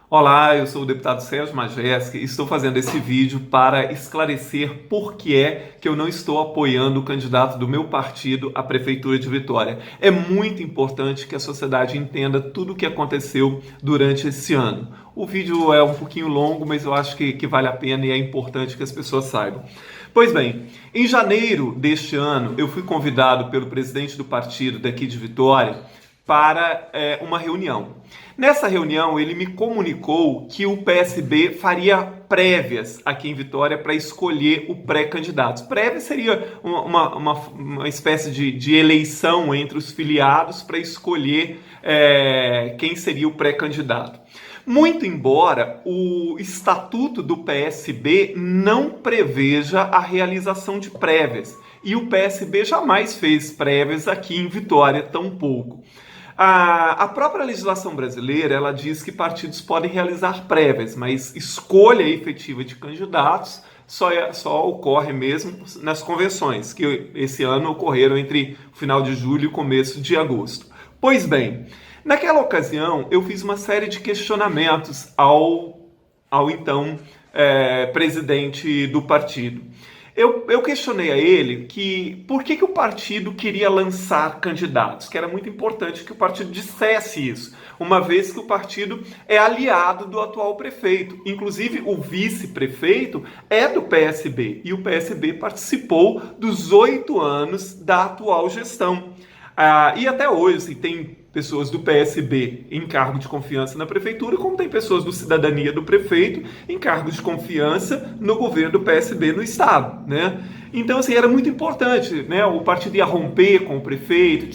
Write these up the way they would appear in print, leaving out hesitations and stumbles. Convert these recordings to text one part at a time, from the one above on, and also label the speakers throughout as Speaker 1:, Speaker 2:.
Speaker 1: Olá, eu sou o deputado Sérgio Majeski e estou fazendo esse vídeo para esclarecer por que é que eu não estou apoiando o candidato do meu partido à Prefeitura de Vitória. É muito importante que a sociedade entenda tudo o que aconteceu durante esse ano. O vídeo é um pouquinho longo, mas eu acho que vale a pena e é importante que as pessoas saibam. Pois bem, em janeiro deste ano, eu fui convidado pelo presidente do partido daqui de Vitória para uma reunião. Nessa reunião, ele me comunicou que o PSB faria prévias aqui em Vitória para escolher o pré-candidato. Prévia seria uma espécie de eleição entre os filiados para escolher quem seria o pré-candidato. Muito embora o estatuto do PSB não preveja a realização de prévias. E o PSB jamais fez prévias aqui em Vitória, tampouco. A própria legislação brasileira, ela diz que partidos podem realizar prévias, mas escolha efetiva de candidatos só ocorre mesmo nas convenções, que esse ano ocorreram entre o final de julho e o começo de agosto. Pois bem, naquela ocasião eu fiz uma série de questionamentos ao então presidente do partido. Eu questionei a ele que por que o partido queria lançar candidatos, que era muito importante que o partido dissesse isso, uma vez que o partido é aliado do atual prefeito. Inclusive, o vice-prefeito é do PSB e o PSB participou dos 8 anos da atual gestão. E até hoje tem pessoas do PSB em cargo de confiança na prefeitura, como tem pessoas do Cidadania do prefeito em cargo de confiança no governo do PSB no estado, né? Então, assim, era muito importante, né? O partido ia romper com o prefeito,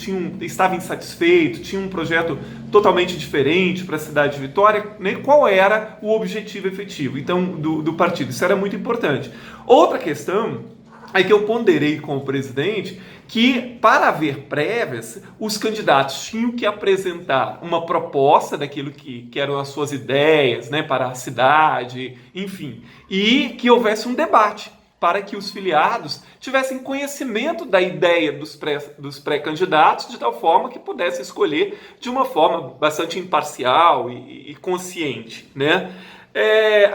Speaker 1: estava insatisfeito, tinha um projeto totalmente diferente para a cidade de Vitória, né? Qual era o objetivo efetivo, então, do partido? Isso era muito importante. Outra questão é que eu ponderei com o presidente que, para haver prévias, os candidatos tinham que apresentar uma proposta daquilo que eram as suas ideias, né, para a cidade, enfim, e que houvesse um debate para que os filiados tivessem conhecimento da ideia dos pré-candidatos, de tal forma que pudesse escolher de uma forma bastante imparcial e consciente, né?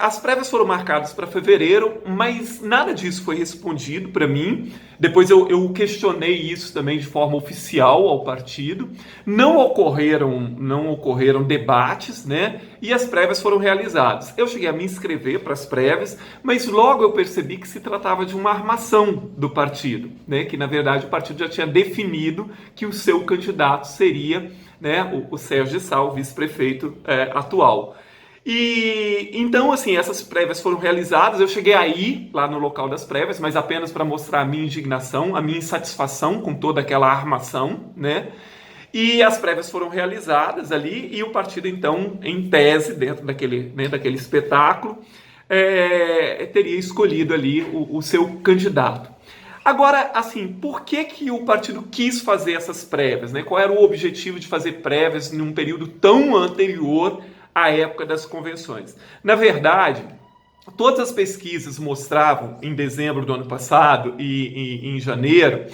Speaker 1: As prévias foram marcadas para fevereiro, mas nada disso foi respondido para mim. Depois eu questionei isso também de forma oficial ao partido. Não ocorreram debates, né? E as prévias foram realizadas. Eu cheguei a me inscrever para as prévias, mas logo eu percebi que se tratava de uma armação do partido, né? Que na verdade o partido já tinha definido que o seu candidato seria, né, o Sérgio Sá, o vice-prefeito atual. E então, assim, essas prévias foram realizadas. Eu cheguei aí, lá no local das prévias, mas apenas para mostrar a minha indignação, a minha insatisfação com toda aquela armação, né? E as prévias foram realizadas ali e o partido, então, em tese, dentro daquele espetáculo, teria escolhido ali o seu candidato. Agora, assim, por que o partido quis fazer essas prévias, né? Qual era o objetivo de fazer prévias num período tão anterior à época das convenções? Na verdade, todas as pesquisas mostravam, em dezembro do ano passado e em janeiro,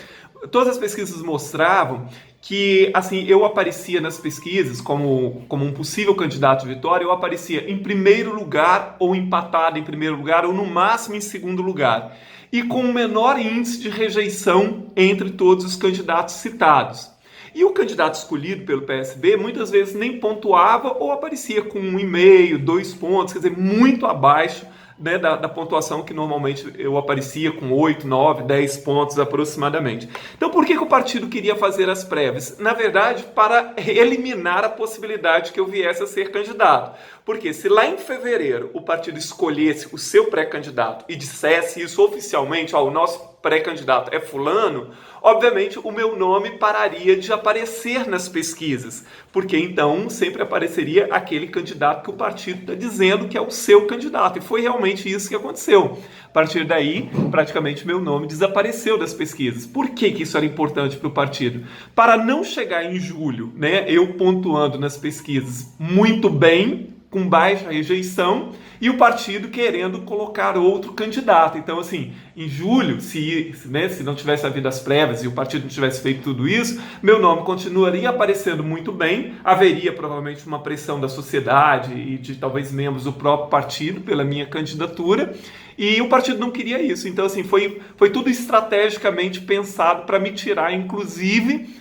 Speaker 1: todas as pesquisas mostravam que, assim, eu aparecia nas pesquisas como um possível candidato de Vitória, eu aparecia em primeiro lugar ou empatado em primeiro lugar ou no máximo em segundo lugar, e com o menor índice de rejeição entre todos os candidatos citados. E o candidato escolhido pelo PSB muitas vezes nem pontuava ou aparecia com 1,5, 2 pontos, quer dizer, muito abaixo, né, da pontuação que normalmente eu aparecia com 8, 9, 10 pontos aproximadamente. Então, por que o partido queria fazer as prévias? Na verdade, para eliminar a possibilidade que eu viesse a ser candidato. Porque se lá em fevereiro o partido escolhesse o seu pré-candidato e dissesse isso oficialmente, o nosso pré-candidato é fulano, obviamente o meu nome pararia de aparecer nas pesquisas, porque então sempre apareceria aquele candidato que o partido está dizendo que é o seu candidato, e foi realmente isso que aconteceu. A partir daí, praticamente meu nome desapareceu das pesquisas. Por que isso era importante para o partido? Para não chegar em julho, né, eu pontuando nas pesquisas muito bem, com baixa rejeição e o partido querendo colocar outro candidato. Então, assim, em julho, se não tivesse havido as prévias e o partido não tivesse feito tudo isso, meu nome continuaria aparecendo muito bem, haveria provavelmente uma pressão da sociedade e de talvez membros do próprio partido pela minha candidatura, e o partido não queria isso. Então, assim, foi tudo estrategicamente pensado para me tirar, inclusive,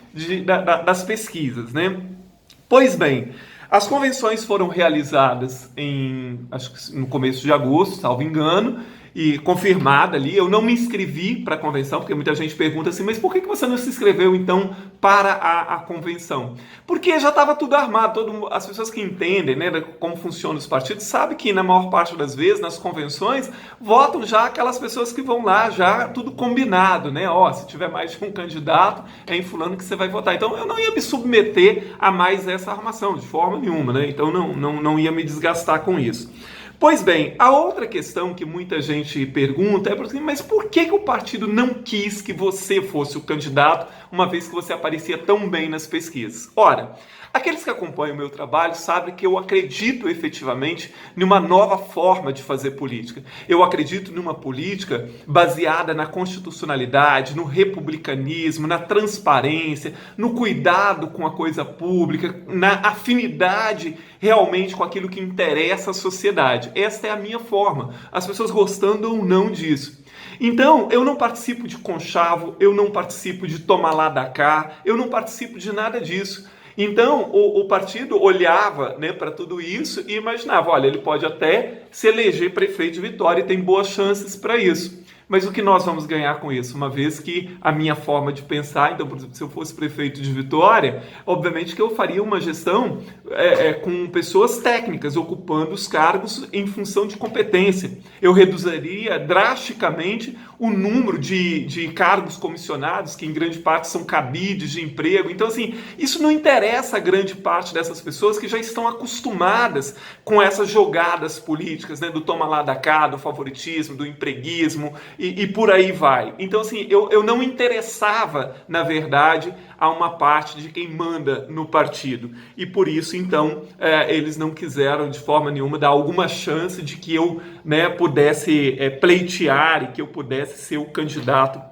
Speaker 1: das pesquisas, né? Pois bem, as convenções foram realizadas acho que no começo de agosto, salvo engano, e confirmada ali. Eu não me inscrevi para a convenção, porque muita gente pergunta assim, mas por que você não se inscreveu então para a convenção? Porque já estava tudo armado. As pessoas que entendem, né, como funcionam os partidos sabem que na maior parte das vezes nas convenções votam já aquelas pessoas que vão lá, já tudo combinado, né? Se tiver mais de um candidato, é em fulano que você vai votar. Então eu não ia me submeter a mais essa armação de forma nenhuma, né? Então não ia me desgastar com isso. Pois bem, a outra questão que muita gente pergunta é, mas por que o partido não quis que você fosse o candidato, uma vez que você aparecia tão bem nas pesquisas? Ora, aqueles que acompanham o meu trabalho sabem que eu acredito efetivamente numa nova forma de fazer política. Eu acredito numa política baseada na constitucionalidade, no republicanismo, na transparência, no cuidado com a coisa pública, na afinidade realmente com aquilo que interessa à sociedade. Esta é a minha forma, as pessoas gostando ou não disso. Então, eu não participo de conchavo, eu não participo de toma lá da cá, eu não participo de nada disso. Então, o partido olhava, né, para tudo isso e imaginava, olha, ele pode até se eleger prefeito de Vitória e tem boas chances para isso. Mas o que nós vamos ganhar com isso? Uma vez que a minha forma de pensar, então, por exemplo, se eu fosse prefeito de Vitória, obviamente que eu faria uma gestão com pessoas técnicas, ocupando os cargos em função de competência. Eu reduziria drasticamente o número de cargos comissionados, que em grande parte são cabides de emprego. Então, assim, isso não interessa a grande parte dessas pessoas que já estão acostumadas com essas jogadas políticas, né, do toma lá da cá, do favoritismo, do empreguismo, e por aí vai. Então, assim, eu não interessava, na verdade, a uma parte de quem manda no partido. E por isso, então, eles não quiseram, de forma nenhuma, dar alguma chance de que eu, né, pudesse pleitear e que eu pudesse ser o candidato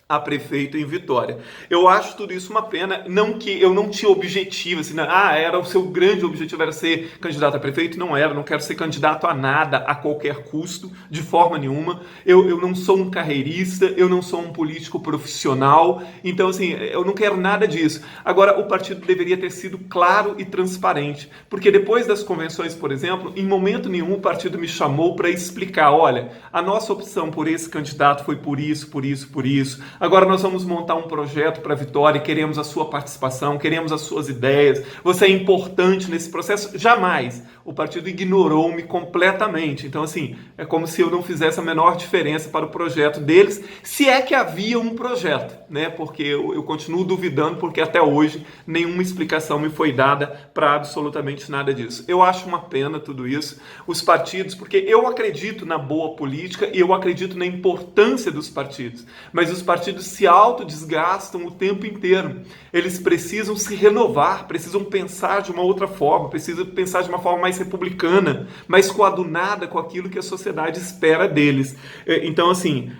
Speaker 1: a prefeito em Vitória. Eu acho tudo isso uma pena, não que eu não tinha objetivo, assim, era o seu grande objetivo, era ser candidato a prefeito, não era, não quero ser candidato a nada, a qualquer custo, de forma nenhuma, eu não sou um carreirista, eu não sou um político profissional, então assim, eu não quero nada disso. Agora, o partido deveria ter sido claro e transparente, porque depois das convenções, por exemplo, em momento nenhum o partido me chamou para explicar, olha, a nossa opção por esse candidato foi por isso, por isso, por isso. Agora nós vamos montar um projeto para a Vitória, queremos a sua participação, queremos as suas ideias, você é importante nesse processo. Jamais. O partido ignorou-me completamente. Então, assim, é como se eu não fizesse a menor diferença para o projeto deles, se é que havia um projeto, né? Porque eu continuo duvidando, porque até hoje nenhuma explicação me foi dada para absolutamente nada disso. Eu acho uma pena tudo isso. Os partidos, porque eu acredito na boa política e eu acredito na importância dos partidos, mas os partidos se autodesgastam o tempo inteiro. Eles precisam se renovar, precisam pensar de uma outra forma, precisam pensar de uma forma mais republicana, mais coadunada com aquilo que a sociedade espera deles. Então, assim,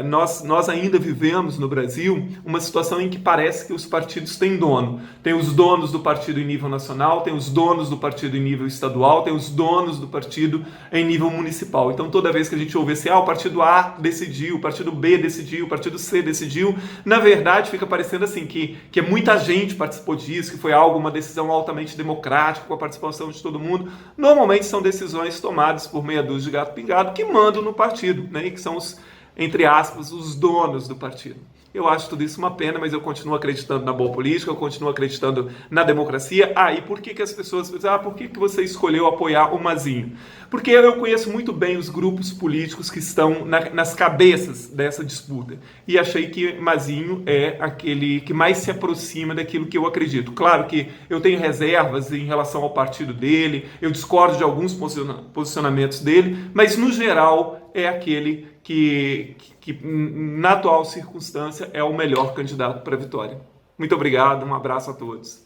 Speaker 1: nós ainda vivemos no Brasil uma situação em que parece que os partidos têm dono. Tem os donos do partido em nível nacional, tem os donos do partido em nível estadual, tem os donos do partido em nível municipal. Então, toda vez que a gente ouve assim, o partido A decidiu, o partido B decidiu, o partido C decidiu, na verdade fica parecendo assim que muita gente participou disso, que foi uma decisão altamente democrática, com a participação de todo mundo. Normalmente são decisões tomadas por meia dúzia de gato pingado que mandam no partido, né, e que são os, entre aspas, os donos do partido. Eu acho tudo isso uma pena, mas eu continuo acreditando na boa política, eu continuo acreditando na democracia. E por que as pessoas dizem, por que você escolheu apoiar o Mazinho? Porque eu conheço muito bem os grupos políticos que estão nas cabeças dessa disputa. E achei que Mazinho é aquele que mais se aproxima daquilo que eu acredito. Claro que eu tenho reservas em relação ao partido dele, eu discordo de alguns posicionamentos dele, mas no geral é aquele que na atual circunstância é o melhor candidato para a vitória. Muito obrigado, um abraço a todos.